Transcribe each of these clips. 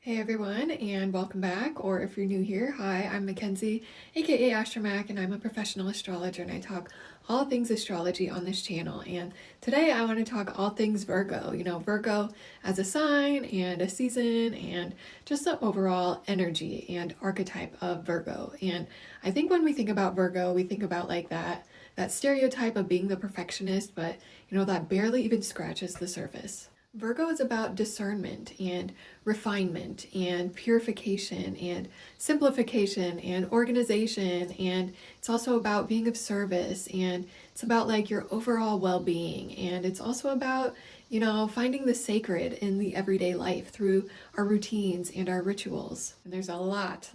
Hey everyone, and welcome back, or if you're new here, hi, I'm Mackenzie, aka Astromac, and I'm a professional astrologer, and I talk all things astrology on this channel. And today I want to talk all things Virgo, Virgo as a sign and a season and just the overall energy and archetype of Virgo. And I think when we think about Virgo, we think about like that stereotype of being the perfectionist, but that barely even scratches the surface. Virgo is about discernment and refinement and purification and simplification and organization, and it's also about being of service, and it's about like your overall well-being, and it's also about finding the sacred in the everyday life through our routines and our rituals. And there's a lot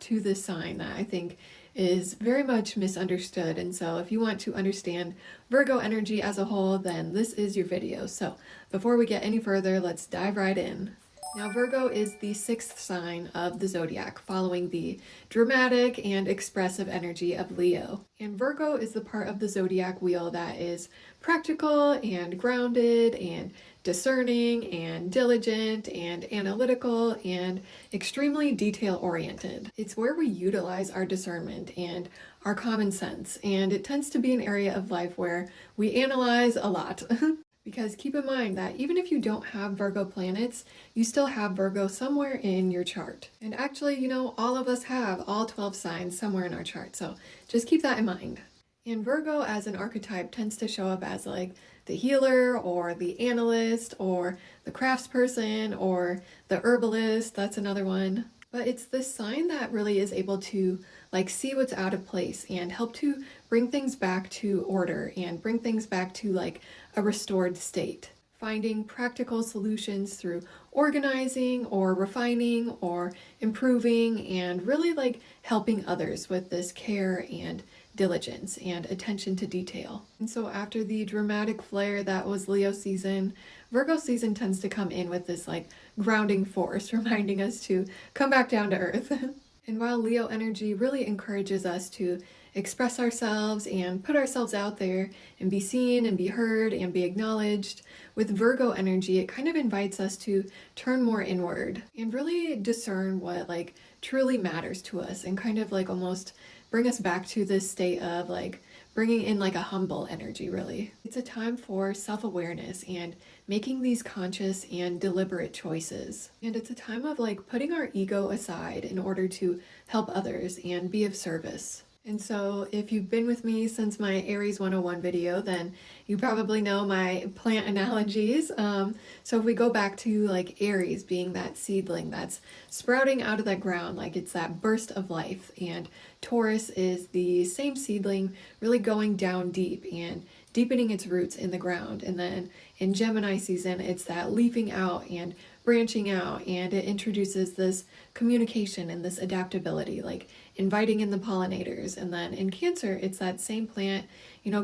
to this sign that I think is very much misunderstood. And so if you want to understand Virgo energy as a whole, then this is your video. So before we get any further, let's dive right in. Now, Virgo is the sixth sign of the zodiac, following the dramatic and expressive energy of Leo. And Virgo is the part of the zodiac wheel that is practical and grounded and discerning and diligent and analytical and extremely detail-oriented. It's where we utilize our discernment and our common sense, and it tends to be an area of life where we analyze a lot. Because keep in mind that even if you don't have Virgo planets, you still have Virgo somewhere in your chart. And actually, all of us have all 12 signs somewhere in our chart, so just keep that in mind. And Virgo as an archetype tends to show up as like the healer or the analyst or the craftsperson or the herbalist, that's another one. But it's this sign that really is able to like see what's out of place and help to bring things back to order and bring things back to like a restored state. Finding practical solutions through organizing or refining or improving, and really like helping others with this care and diligence and attention to detail. And so after the dramatic flair that was Leo season, Virgo season tends to come in with this like grounding force, reminding us to come back down to earth. And while Leo energy really encourages us to express ourselves and put ourselves out there and be seen and be heard and be acknowledged, with Virgo energy, it kind of invites us to turn more inward and really discern what like truly matters to us, and kind of like almost bring us back to this state of like bringing in like a humble energy, really. It's a time for self-awareness and making these conscious and deliberate choices. And it's a time of like putting our ego aside in order to help others and be of service. And so if you've been with me since my Aries 101 video, then you probably know my plant analogies. So if we go back to like Aries being that seedling that's sprouting out of that ground, like it's that burst of life, and Taurus is the same seedling really going down deep and deepening its roots in the ground. And then in Gemini season, it's that leafing out and branching out, and it introduces this communication and this adaptability, like inviting in the pollinators. And then in Cancer, it's that same plant,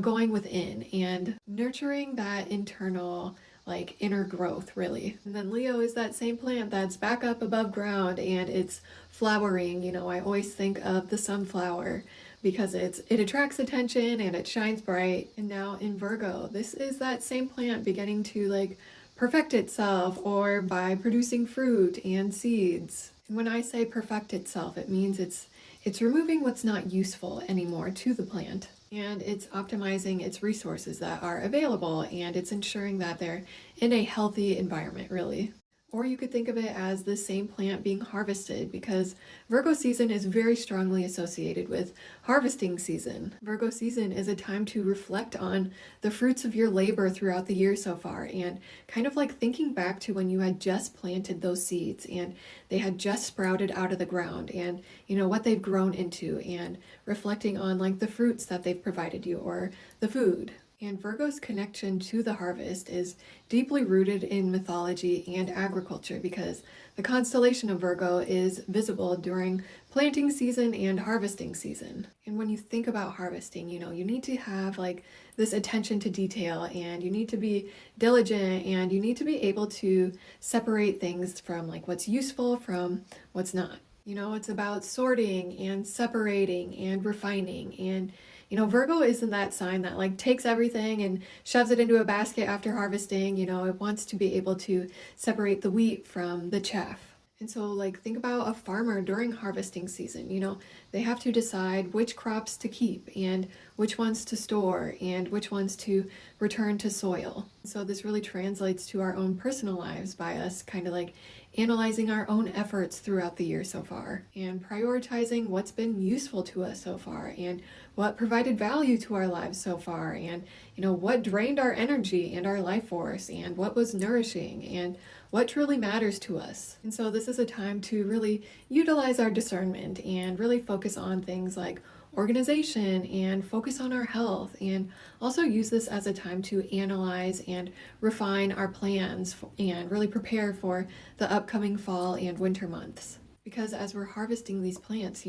going within and nurturing that internal like inner growth, really. And then Leo is that same plant that's back up above ground and it's flowering. I always think of the sunflower because it attracts attention and it shines bright. And now in Virgo, this is that same plant beginning to like perfect itself, or by producing fruit and seeds. And when I say perfect itself, it means it's removing what's not useful anymore to the plant, and it's optimizing its resources that are available, and it's ensuring that they're in a healthy environment, really. Or you could think of it as the same plant being harvested, because Virgo season is very strongly associated with harvesting season. Virgo season is a time to reflect on the fruits of your labor throughout the year so far, and kind of like thinking back to when you had just planted those seeds and they had just sprouted out of the ground, and what they've grown into, and reflecting on like the fruits that they've provided you, or the food. And Virgo's connection to the harvest is deeply rooted in mythology and agriculture, because the constellation of Virgo is visible during planting season and harvesting season. And when you think about harvesting, you need to have like this attention to detail, and you need to be diligent, and you need to be able to separate things from like what's useful from what's not. It's about sorting and separating and refining and Virgo isn't that sign that like takes everything and shoves it into a basket after harvesting. It wants to be able to separate the wheat from the chaff. And so, like, think about a farmer during harvesting season. They have to decide which crops to keep and which ones to store and which ones to return to soil. So, this really translates to our own personal lives by us kind of like analyzing our own efforts throughout the year so far and prioritizing what's been useful to us so far and what provided value to our lives so far and what drained our energy and our life force and what was nourishing and what truly matters to us. And so this is a time to really utilize our discernment and really focus on things like organization and focus on our health, and also use this as a time to analyze and refine our plans and really prepare for the upcoming fall and winter months. Because as we're harvesting these plants,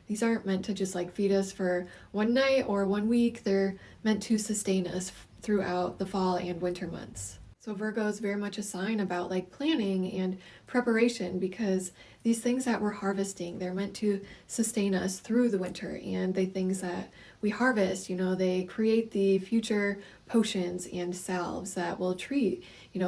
these aren't meant to just like feed us for one night or 1 week. They're meant to sustain us throughout the fall and winter months. So Virgo is very much a sign about like planning and preparation, because these things that we're harvesting, they're meant to sustain us through the winter. And the things that we harvest, they create the future potions and salves that will treat,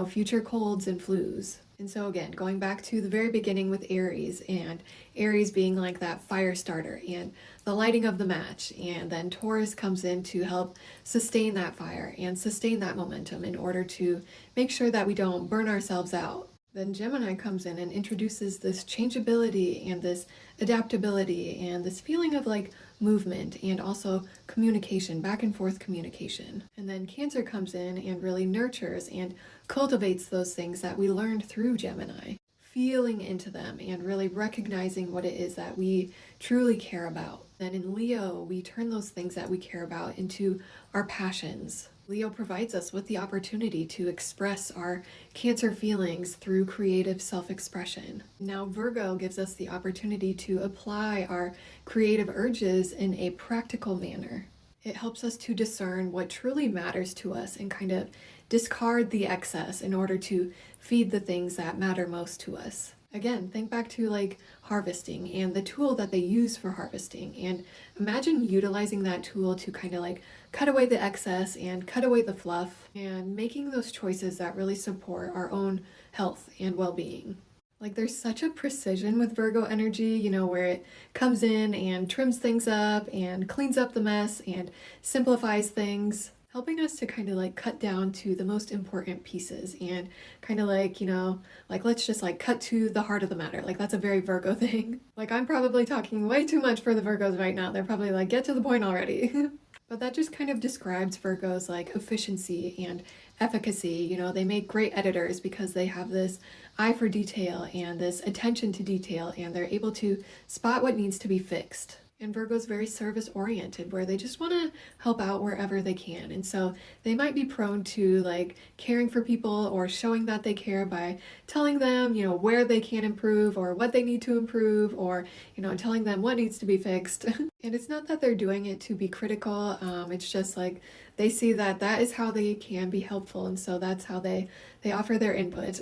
future colds and flus. And so again, going back to the very beginning with Aries, and Aries being like that fire starter and the lighting of the match, and then Taurus comes in to help sustain that fire and sustain that momentum in order to make sure that we don't burn ourselves out. Then Gemini comes in and introduces this changeability and this adaptability and this feeling of like movement and also communication, back and forth communication. And then Cancer comes in and really nurtures and cultivates those things that we learned through Gemini, feeling into them and really recognizing what it is that we truly care about. Then in Leo, we turn those things that we care about into our passions. Leo provides us with the opportunity to express our Cancer feelings through creative self-expression. Now Virgo gives us the opportunity to apply our creative urges in a practical manner. It helps us to discern what truly matters to us and kind of discard the excess in order to feed the things that matter most to us. Again, think back to like harvesting and the tool that they use for harvesting, and imagine utilizing that tool to kind of like cut away the excess and cut away the fluff and making those choices that really support our own health and well-being. Like there's such a precision with Virgo energy, where it comes in and trims things up and cleans up the mess and simplifies things, helping us to kind of like cut down to the most important pieces and kind of like, like let's just like cut to the heart of the matter. Like that's a very Virgo thing. Like I'm probably talking way too much for the Virgos right now. They're probably like, get to the point already. But that just kind of describes Virgo's like efficiency and efficacy. They make great editors because they have this eye for detail and this attention to detail, and they're able to spot what needs to be fixed. And Virgo's very service oriented, where they just want to help out wherever they can. And so they might be prone to like caring for people or showing that they care by telling them, where they can improve or what they need to improve, or, telling them what needs to be fixed. And it's not that they're doing it to be critical. It's just like they see that that is how they can be helpful. And so that's how they offer their input.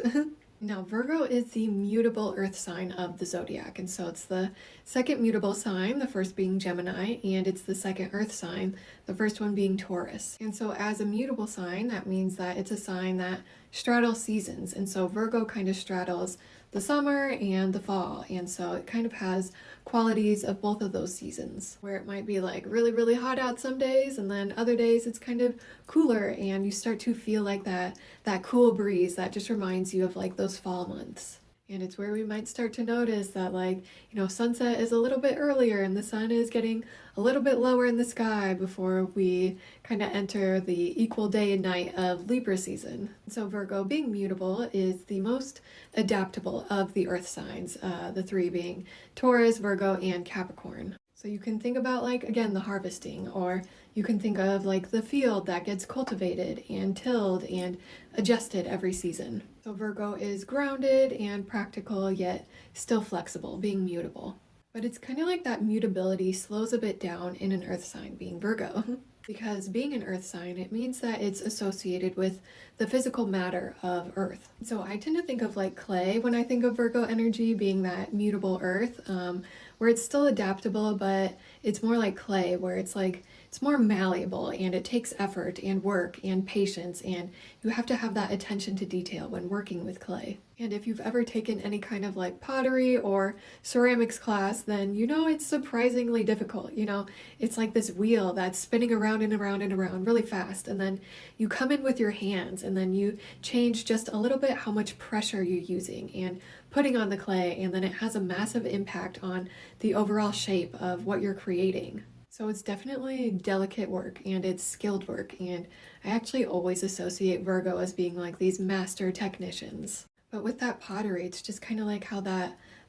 Now, Virgo is the mutable earth sign of the zodiac, and so it's the second mutable sign, the first being Gemini, and it's the second earth sign, the first one being Taurus. And so as a mutable sign, that means that it's a sign that straddles seasons, and so Virgo kind of straddles the summer and the fall, and so it kind of has qualities of both of those seasons, where it might be like really, really hot out some days, and then other days it's kind of cooler, and you start to feel like that cool breeze that just reminds you of like those fall months. And it's where we might start to notice that like, sunset is a little bit earlier and the sun is getting a little bit lower in the sky before we kind of enter the equal day and night of Libra season. So Virgo, being mutable, is the most adaptable of the earth signs, the three being Taurus, Virgo, and Capricorn. So you can think about like, again, the harvesting, or you can think of like the field that gets cultivated and tilled and adjusted every season. So Virgo is grounded and practical, yet still flexible, being mutable. But it's kind of like that mutability slows a bit down in an earth sign, being Virgo. Because being an earth sign, it means that it's associated with the physical matter of earth. So I tend to think of like clay when I think of Virgo energy being that mutable earth, where it's still adaptable, but it's more like clay, where it's it's more malleable, and it takes effort and work and patience, and you have to have that attention to detail when working with clay. And if you've ever taken any kind of like pottery or ceramics class, then you know it's surprisingly difficult. It's like this wheel that's spinning around and around and around really fast, and then you come in with your hands and then you change just a little bit how much pressure you're using and putting on the clay, and then it has a massive impact on the overall shape of what you're creating. So it's definitely delicate work and it's skilled work, and I actually always associate Virgo as being like these master technicians. But with that pottery, it's just kind of like how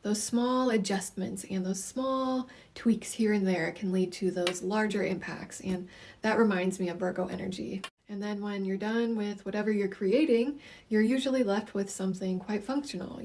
those small adjustments and those small tweaks here and there can lead to those larger impacts, and that reminds me of Virgo energy. And then when you're done with whatever you're creating, you're usually left with something quite functional,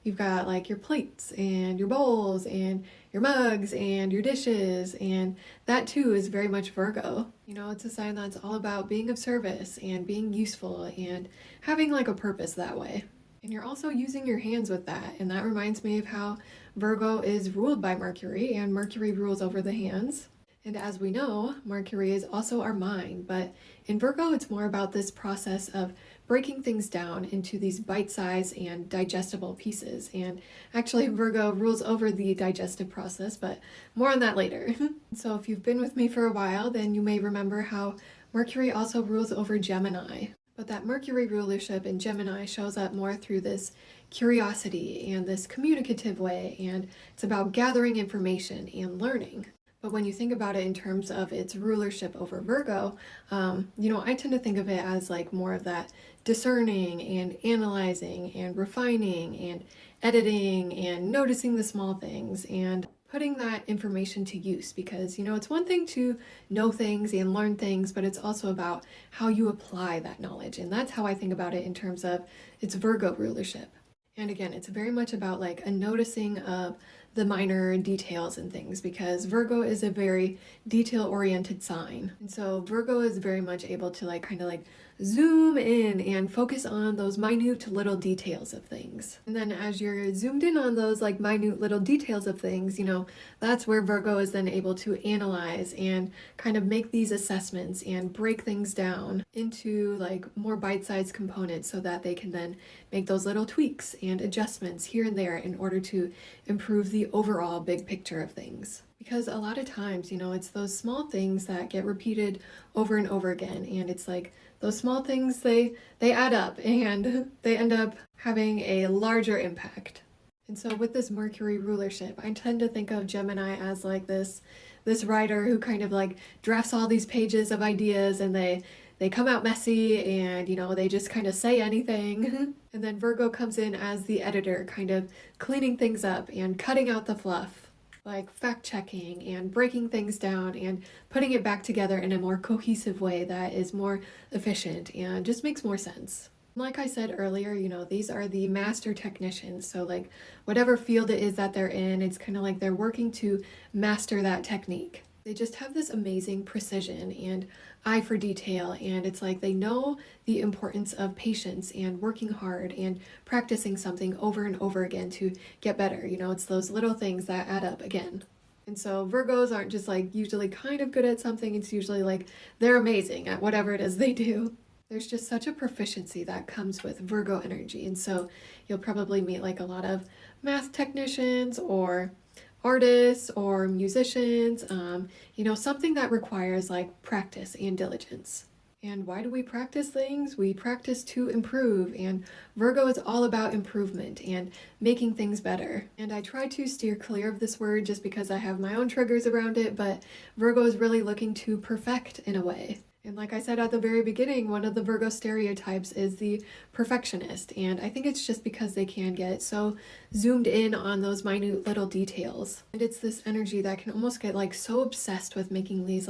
You've got like your plates and your bowls and your mugs and your dishes, and that too is very much Virgo. It's a sign that's all about being of service and being useful and having like a purpose that way. And you're also using your hands with that, and that reminds me of how Virgo is ruled by Mercury, and Mercury rules over the hands. And as we know, Mercury is also our mind, but in Virgo, it's more about this process of breaking things down into these bite-sized and digestible pieces. And actually, Virgo rules over the digestive process, but more on that later. So if you've been with me for a while, then you may remember how Mercury also rules over Gemini. But that Mercury rulership in Gemini shows up more through this curiosity and this communicative way, and it's about gathering information and learning. But when you think about it in terms of its rulership over Virgo, I tend to think of it as like more of that discerning and analyzing and refining and editing and noticing the small things and putting that information to use, because it's one thing to know things and learn things, but it's also about how you apply that knowledge. And that's how I think about it in terms of its Virgo rulership. And again, it's very much about like a noticing of the minor details and things, because Virgo is a very detail-oriented sign. And so Virgo is very much able to like kind of like zoom in and focus on those minute little details of things. And then as you're zoomed in on those like minute little details of things, that's where Virgo is then able to analyze and kind of make these assessments and break things down into like more bite-sized components so that they can then make those little tweaks and adjustments here and there in order to improve the overall big picture of things. Because a lot of times, it's those small things that get repeated over and over again, and it's like those small things, they add up and they end up having a larger impact. And so with this Mercury rulership, I tend to think of Gemini as like this writer who kind of like drafts all these pages of ideas, and they come out messy, and they just kind of say anything. And then Virgo comes in as the editor, kind of cleaning things up and cutting out the fluff, like fact-checking and breaking things down and putting it back together in a more cohesive way that is more efficient and just makes more sense. Like I said earlier, these are the master technicians. So like whatever field it is that they're in, it's kind of like they're working to master that technique. They just have this amazing precision and eye for detail, and it's like they know the importance of patience and working hard and practicing something over and over again to get better. It's those little things that add up again. And so Virgos aren't just like usually kind of good at something, it's usually like they're amazing at whatever it is they do. There's just such a proficiency that comes with Virgo energy, and so you'll probably meet like a lot of math technicians or artists or musicians, something that requires like practice and diligence. And why do we practice things? We practice to improve, and Virgo is all about improvement and making things better. And I try to steer clear of this word just because I have my own triggers around it, but Virgo is really looking to perfect in a way. And like I said at the very beginning, one of the Virgo stereotypes is the perfectionist, and I think it's just because they can get so zoomed in on those minute little details. And it's this energy that can almost get like so obsessed with making these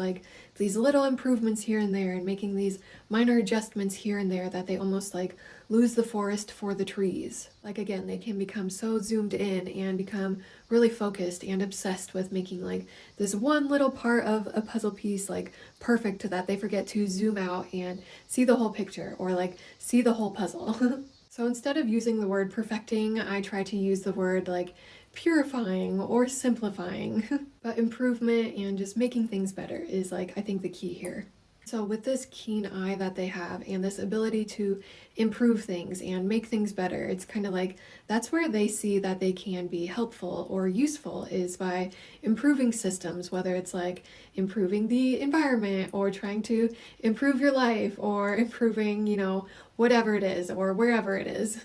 little improvements here and there and making these minor adjustments here and there that they almost like lose the forest for the trees. Like again, they can become so zoomed in and become really focused and obsessed with making like this one little part of a puzzle piece like perfect that they forget to zoom out and see the whole picture or like see the whole puzzle. So instead of using the word perfecting, I try to use the word like purifying or simplifying. But improvement and just making things better is like, I think, the key here. So with this keen eye that they have and this ability to improve things and make things better, it's kind of like that's where they see that they can be helpful or useful, is by improving systems, whether it's like improving the environment or trying to improve your life or improving, whatever it is or wherever it is.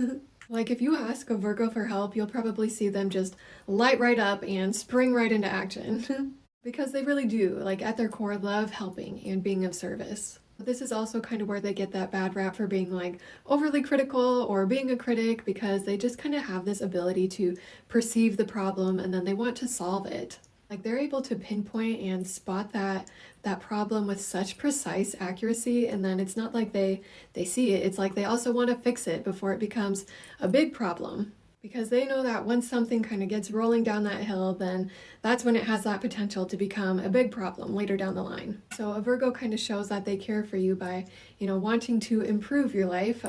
Like if you ask a Virgo for help, you'll probably see them just light right up and spring right into action. Because they really do, like at their core, love helping and being of service. But this is also kind of where they get that bad rap for being like overly critical or being a critic, because they just kind of have this ability to perceive the problem and then they want to solve it. Like they're able to pinpoint and spot that problem with such precise accuracy, and then it's not like they see it, it's like they also want to fix it before it becomes a big problem. Because they know that once something kind of gets rolling down that hill, then that's when it has that potential to become a big problem later down the line. So a Virgo kind of shows that they care for you by, wanting to improve your life,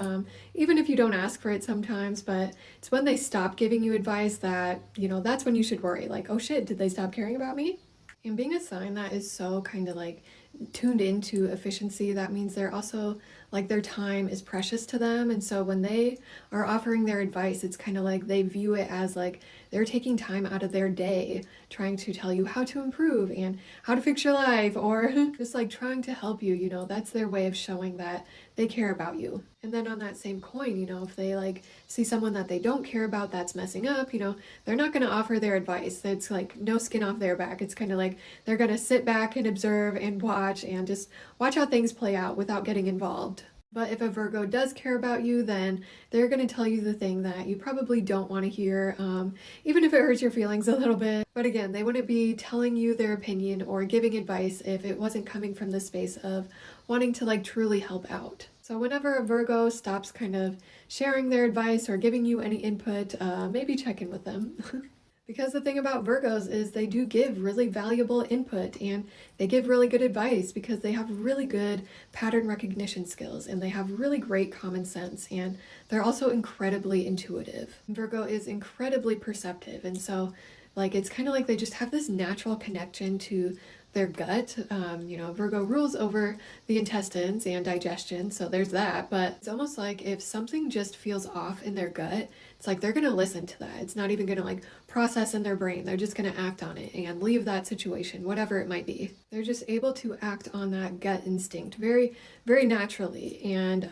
even if you don't ask for it sometimes. But it's when they stop giving you advice that, that's when you should worry. Like, oh shit, did they stop caring about me? And being a sign that is so kind of like tuned into efficiency, that means they're also like their time is precious to them. And so when they are offering their advice, it's kind of like they view it as like they're taking time out of their day trying to tell you how to improve and how to fix your life, or just like trying to help you. That's their way of showing that they care about you. And then on that same coin, if they like see someone that they don't care about that's messing up, they're not going to offer their advice. It's like no skin off their back. It's kind of like they're going to sit back and observe and watch and just watch how things play out without getting involved. But if a Virgo does care about you, then they're going to tell you the thing that you probably don't want to hear, even if it hurts your feelings a little bit. But again, they wouldn't be telling you their opinion or giving advice if it wasn't coming from the space of wanting to like truly help out. So whenever a Virgo stops kind of sharing their advice or giving you any input, maybe check in with them. Because the thing about Virgos is they do give really valuable input and they give really good advice because they have really good pattern recognition skills and they have really great common sense, and they're also incredibly intuitive. Virgo is incredibly perceptive, and so like it's kind of like they just have this natural connection to their gut. Virgo rules over the intestines and digestion, so there's that. But it's almost like if something just feels off in their gut, it's like they're going to listen to that. It's not even going to like process in their brain. They're just going to act on it and leave that situation, whatever it might be. They're just able to act on that gut instinct very, very naturally. And,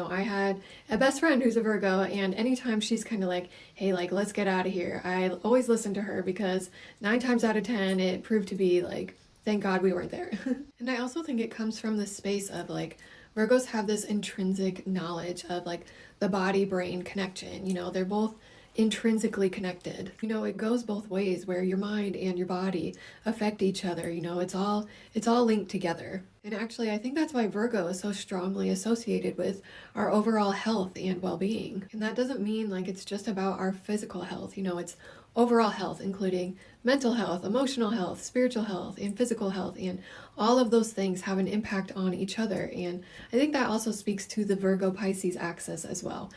I had a best friend who's a Virgo, and anytime she's kind of like, hey, like, let's get out of here, I always listen to her, because 9 times out of 10, it proved to be like, thank God we weren't there. And I also think it comes from the space of like, Virgos have this intrinsic knowledge of like the body-brain connection. They're both intrinsically connected. It goes both ways, where your mind and your body affect each other. It's all linked together. And actually, I think that's why Virgo is so strongly associated with our overall health and well-being. And that doesn't mean like it's just about our physical health. It's overall health, including mental health, emotional health, spiritual health, and physical health, and all of those things have an impact on each other. And I think that also speaks to the Virgo Pisces axis as well,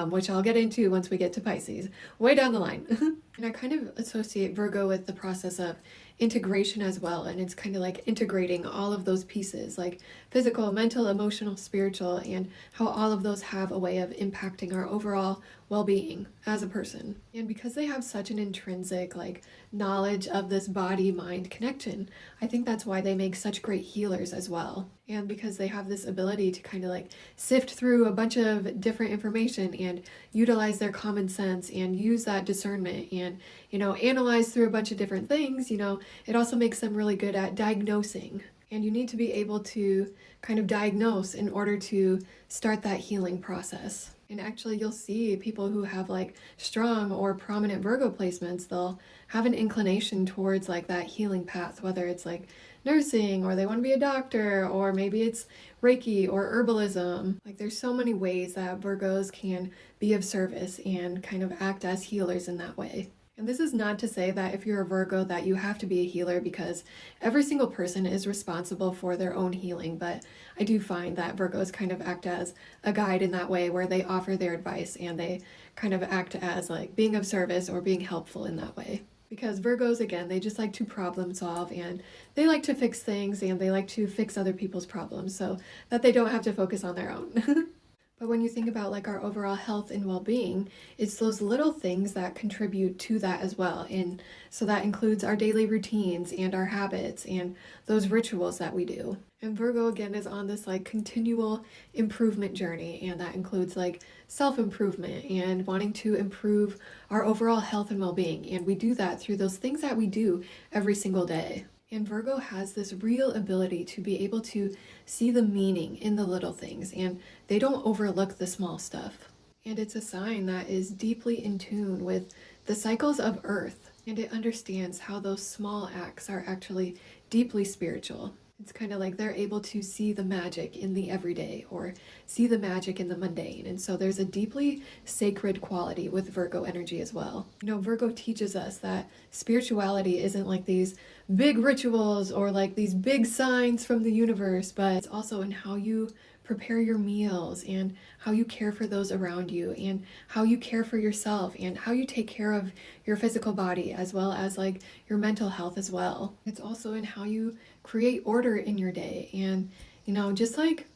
which I'll get into once we get to Pisces, way down the line. And I kind of associate Virgo with the process of integration as well, and it's kind of like integrating all of those pieces, like physical, mental, emotional, spiritual, and how all of those have a way of impacting our overall well-being as a person. And because they have such an intrinsic like knowledge of this body-mind connection, I think that's why they make such great healers as well. And because they have this ability to kind of like sift through a bunch of different information and utilize their common sense and use that discernment and, analyze through a bunch of different things, it also makes them really good at diagnosing. And you need to be able to kind of diagnose in order to start that healing process. And actually, you'll see people who have like strong or prominent Virgo placements, they'll have an inclination towards like that healing path, whether it's like nursing, or they want to be a doctor, or maybe it's Reiki or herbalism. Like there's so many ways that Virgos can be of service and kind of act as healers in that way. And this is not to say that if you're a Virgo that you have to be a healer, because every single person is responsible for their own healing, but I do find that Virgos kind of act as a guide in that way, where they offer their advice and they kind of act as like being of service or being helpful in that way. Because Virgos, again, they just like to problem solve and they like to fix things and they like to fix other people's problems so that they don't have to focus on their own. But when you think about like our overall health and well-being, it's those little things that contribute to that as well. And so that includes our daily routines and our habits and those rituals that we do. And Virgo again is on this like continual improvement journey, and that includes like self-improvement and wanting to improve our overall health and well-being. And we do that through those things that we do every single day. And Virgo has this real ability to be able to see the meaning in the little things, and they don't overlook the small stuff. And it's a sign that is deeply in tune with the cycles of Earth, and it understands how those small acts are actually deeply spiritual. It's kind of like they're able to see the magic in the everyday or see the magic in the mundane. And so there's a deeply sacred quality with Virgo energy as well. Virgo teaches us that spirituality isn't like these big rituals or like these big signs from the universe, but it's also in how you prepare your meals and how you care for those around you and how you care for yourself and how you take care of your physical body as well as like your mental health as well. It's also in how you create order in your day and, just like,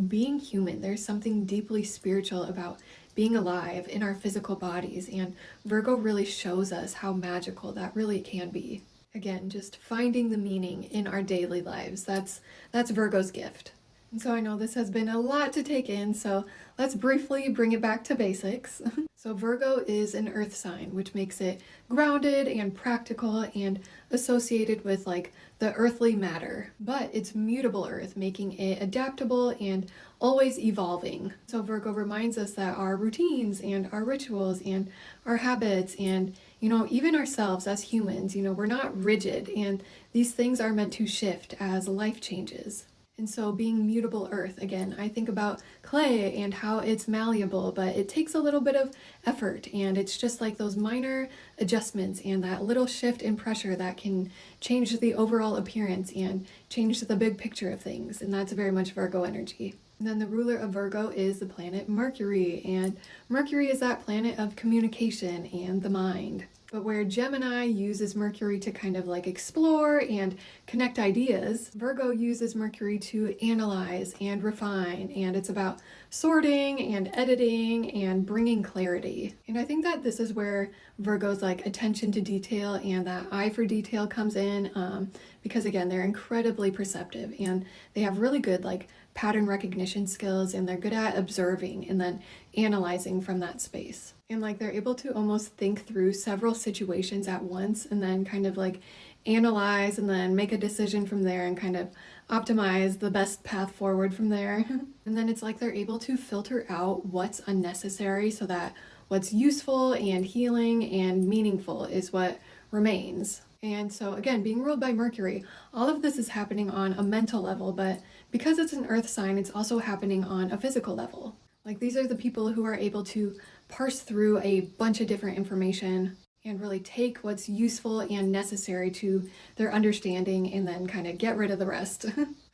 being human. There's something deeply spiritual about being alive in our physical bodies, and Virgo really shows us how magical that really can be. Again, just finding the meaning in our daily lives. That's Virgo's gift. And so I know this has been a lot to take in, so let's briefly bring it back to basics. So Virgo is an earth sign, which makes it grounded and practical and associated with like the earthly matter. But it's mutable earth, making it adaptable and always evolving. So Virgo reminds us that our routines and our rituals and our habits and even ourselves as humans, we're not rigid, and these things are meant to shift as life changes. And so being mutable earth, again, I think about clay and how it's malleable, but it takes a little bit of effort, and it's just like those minor adjustments and that little shift in pressure that can change the overall appearance and change the big picture of things. And that's very much Virgo energy. And then the ruler of Virgo is the planet Mercury, and Mercury is that planet of communication and the mind. But where Gemini uses Mercury to kind of like explore and connect ideas, Virgo uses Mercury to analyze and refine, and it's about sorting and editing and bringing clarity. And I think that this is where Virgo's like attention to detail and that eye for detail comes in, because again, they're incredibly perceptive and they have really good like pattern recognition skills, and they're good at observing and then analyzing from that space. And like they're able to almost think through several situations at once and then kind of like analyze and then make a decision from there and kind of optimize the best path forward from there. And then it's like they're able to filter out what's unnecessary so that what's useful and healing and meaningful is what remains. And so again, being ruled by Mercury, all of this is happening on a mental level, but because it's an earth sign, it's also happening on a physical level. Like these are the people who are able to parse through a bunch of different information and really take what's useful and necessary to their understanding and then kind of get rid of the rest.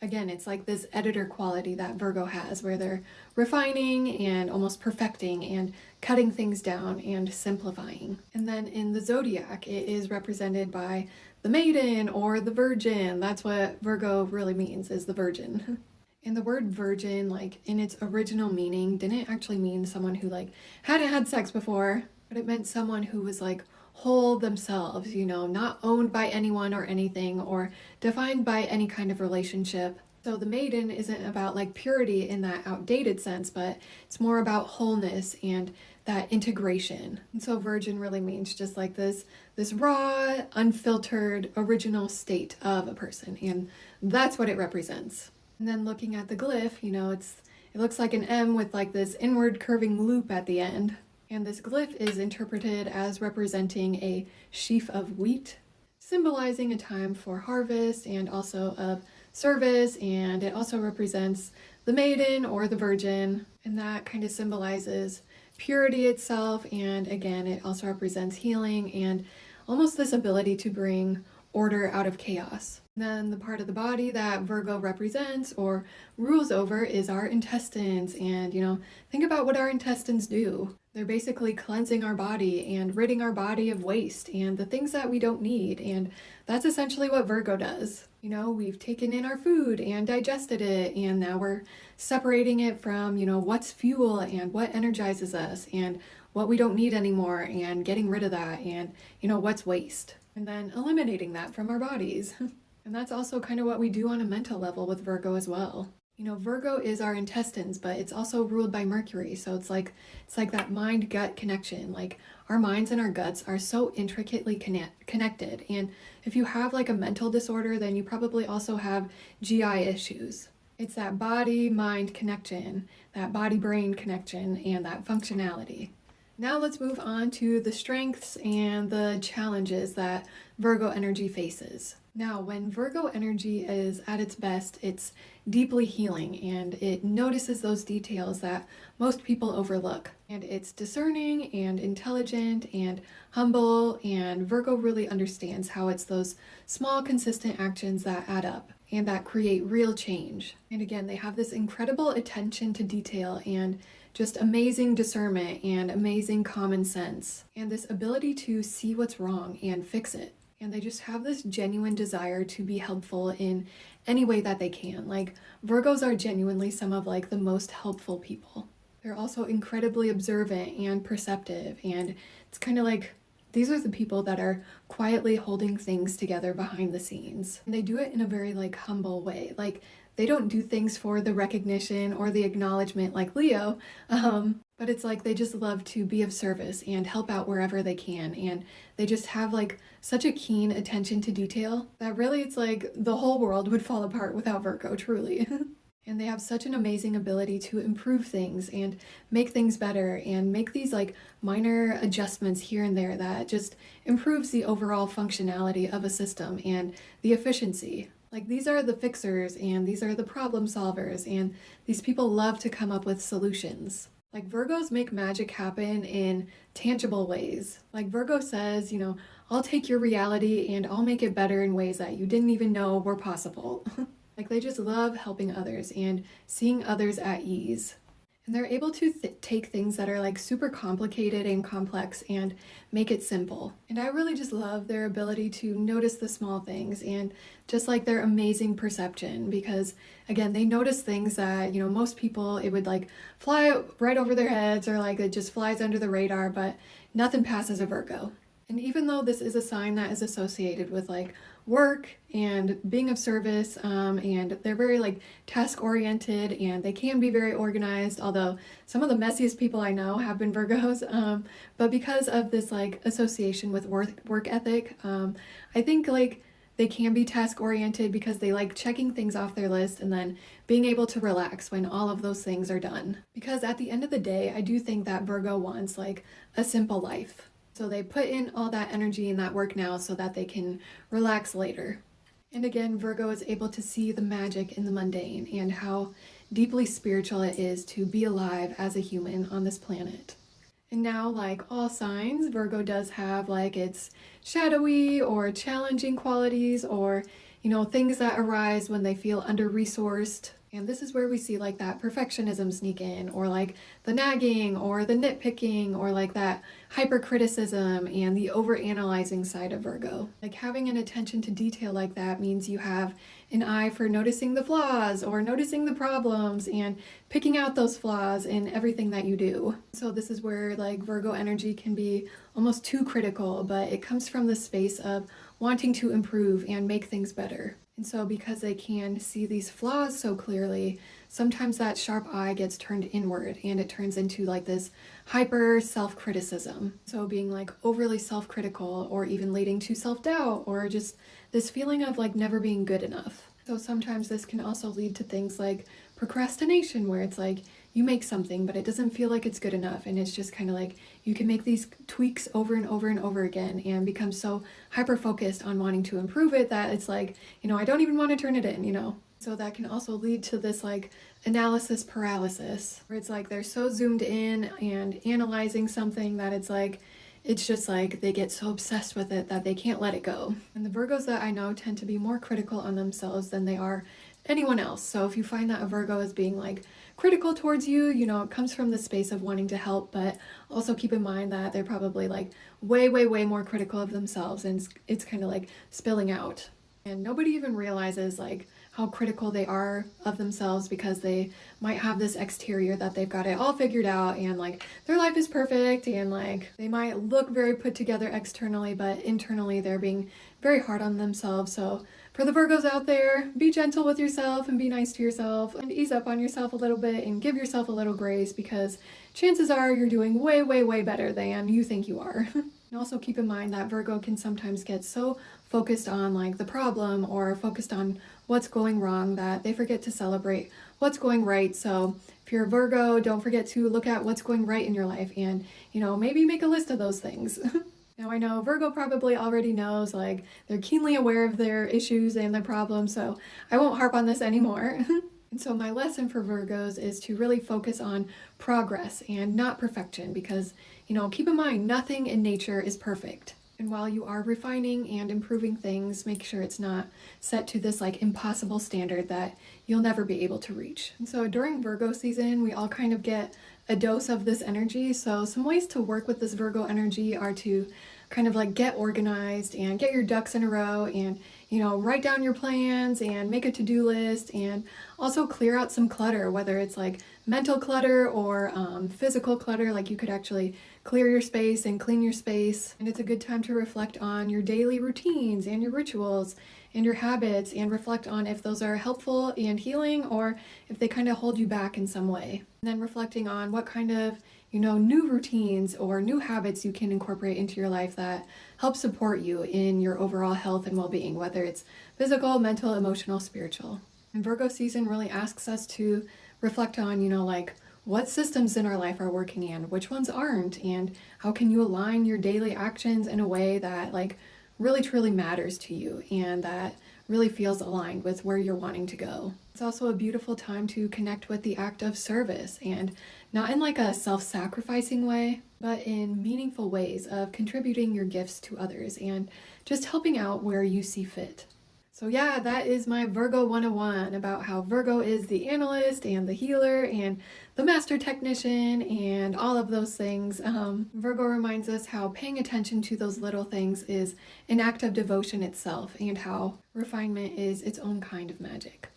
Again, it's like this editor quality that Virgo has where they're refining and almost perfecting and cutting things down and simplifying. And then in the Zodiac, it is represented by the maiden or the virgin. That's what Virgo really means, is the virgin. And the word virgin, like in its original meaning, didn't actually mean someone who like hadn't had sex before, but it meant someone who was like whole themselves, not owned by anyone or anything or defined by any kind of relationship. So the maiden isn't about like purity in that outdated sense, but it's more about wholeness and that integration. And so virgin really means just like this raw, unfiltered, original state of a person, and that's what it represents. And then looking at the glyph, it looks like an M with like this inward curving loop at the end. And this glyph is interpreted as representing a sheaf of wheat, symbolizing a time for harvest and also of service. And it also represents the maiden or the virgin, and that kind of symbolizes purity itself, and again, it also represents healing and almost this ability to bring order out of chaos. And then the part of the body that Virgo represents or rules over is our intestines. And, think about what our intestines do. They're basically cleansing our body and ridding our body of waste and the things that we don't need. And that's essentially what Virgo does. We've taken in our food and digested it, and now we're separating it from, what's fuel and what energizes us and what we don't need anymore, and getting rid of that, and, what's waste. And then eliminating that from our bodies. And that's also kind of what we do on a mental level with Virgo as well. Virgo is our intestines, but it's also ruled by Mercury. So it's like that mind-gut connection. Like our minds and our guts are so intricately connected. And if you have like a mental disorder, then you probably also have GI issues. It's that body-mind connection, that body-brain connection, and that functionality. Now let's move on to the strengths and the challenges that Virgo energy faces. Now, when Virgo energy is at its best, it's deeply healing and it notices those details that most people overlook. And it's discerning and intelligent and humble, and Virgo really understands how it's those small, consistent actions that add up and that create real change. And again, they have this incredible attention to detail and just amazing discernment and amazing common sense, and this ability to see what's wrong and fix it. And they just have this genuine desire to be helpful in any way that they can. Like, Virgos are genuinely some of like the most helpful people. They're also incredibly observant and perceptive, and it's kind of like these are the people that are quietly holding things together behind the scenes. And they do it in a very like humble way. Like, they don't do things for the recognition or the acknowledgement like Leo, but it's like they just love to be of service and help out wherever they can. And they just have like such a keen attention to detail that really it's like the whole world would fall apart without Virgo, truly. And they have such an amazing ability to improve things and make things better and make these like minor adjustments here and there that just improves the overall functionality of a system and the efficiency. Like, these are the fixers and these are the problem solvers, and these people love to come up with solutions. Like, Virgos make magic happen in tangible ways. Like, Virgo says, I'll take your reality and I'll make it better in ways that you didn't even know were possible. Like, they just love helping others and seeing others at ease. And they're able to take things that are like super complicated and complex and make it simple. And I really just love their ability to notice the small things and just like their amazing perception, because again, they notice things that, most people, it would like fly right over their heads or like it just flies under the radar, but nothing passes a Virgo. And even though this is a sign that is associated with like work and being of service, and they're very like task oriented and they can be very organized, although some of the messiest people I know have been Virgos, but because of this like association with work ethic, I think like they can be task oriented because they like checking things off their list and then being able to relax when all of those things are done. Because at the end of the day, I do think that Virgo wants like a simple life. So they put in all that energy and that work now so that they can relax later. And again, Virgo is able to see the magic in the mundane and how deeply spiritual it is to be alive as a human on this planet. And now, like all signs, Virgo does have like its shadowy or challenging qualities, or, things that arise when they feel under-resourced. And this is where we see like that perfectionism sneak in, or like the nagging or the nitpicking, or like that hypercriticism and the overanalyzing side of Virgo. Like, having an attention to detail like that means you have an eye for noticing the flaws or noticing the problems and picking out those flaws in everything that you do. So this is where like Virgo energy can be almost too critical, but it comes from the space of wanting to improve and make things better. And so because they can see these flaws so clearly, sometimes that sharp eye gets turned inward and it turns into like this hyper self-criticism. So being like overly self-critical, or even leading to self-doubt, or just this feeling of like never being good enough. So sometimes this can also lead to things like procrastination, where it's like you make something but it doesn't feel like it's good enough, and it's just kind of like you can make these tweaks over and over and over again and become so hyper focused on wanting to improve it that it's like, I don't even want to turn it in. So that can also lead to this like analysis paralysis, where it's like they're so zoomed in and analyzing something that it's just like they get so obsessed with it that they can't let it go. And the Virgos that I know tend to be more critical on themselves than they are anyone else. So if you find that a Virgo is being like critical towards you, you know, it comes from the space of wanting to help, but also keep in mind that they're probably like way more critical of themselves, and it's kind of like spilling out. And nobody even realizes like how critical they are of themselves, because they might have this exterior that they've got it all figured out and like their life is perfect, and like they might look very put together externally, but internally they're being very hard on themselves. So for the Virgos out there, be gentle with yourself and be nice to yourself and ease up on yourself a little bit and give yourself a little grace, because chances are you're doing way better than you think you are. And also keep in mind that Virgo can sometimes get so focused on like the problem or focused on what's going wrong that they forget to celebrate what's going right. So if you're a Virgo, don't forget to look at what's going right in your life and, you know, maybe make a list of those things. Now I know Virgo probably already knows, like they're keenly aware of their issues and their problems, so I won't harp on this anymore. And so my lesson for Virgos is to really focus on progress and not perfection, because, you know, keep in mind, nothing in nature is perfect. And while you are refining and improving things, make sure it's not set to this like impossible standard that you'll never be able to reach. And so during Virgo season, we all kind of get a dose of this energy. So some ways to work with this Virgo energy are to kind of like get organized and get your ducks in a row and, you know, write down your plans and make a to-do list, and also clear out some clutter, whether it's like mental clutter or physical clutter. Like you could actually clear your space and clean your space. And it's a good time to reflect on your daily routines and your rituals and your habits, and reflect on if those are helpful and healing or if they kind of hold you back in some way. And then reflecting on what kind of, you know, new routines or new habits you can incorporate into your life that help support you in your overall health and well-being, whether it's physical, mental, emotional, spiritual. And Virgo season really asks us to reflect on, you know, like what systems in our life are working and which ones aren't, and how can you align your daily actions in a way that like really truly matters to you and that really feels aligned with where you're wanting to go. It's also a beautiful time to connect with the act of service, and not in like a self-sacrificing way, but in meaningful ways of contributing your gifts to others and just helping out where you see fit. So yeah, that is my Virgo 101 about how Virgo is the analyst and the healer and the master technician and all of those things. Virgo reminds us how paying attention to those little things is an act of devotion itself, and how refinement is its own kind of magic.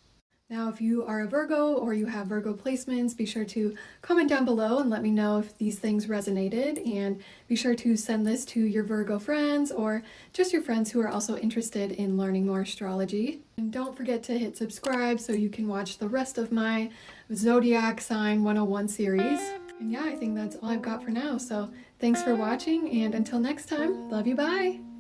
Now, if you are a Virgo or you have Virgo placements, be sure to comment down below and let me know if these things resonated, and be sure to send this to your Virgo friends or just your friends who are also interested in learning more astrology. And don't forget to hit subscribe so you can watch the rest of my Zodiac Sign 101 series. And yeah, I think that's all I've got for now. So thanks for watching, and until next time, love you, bye!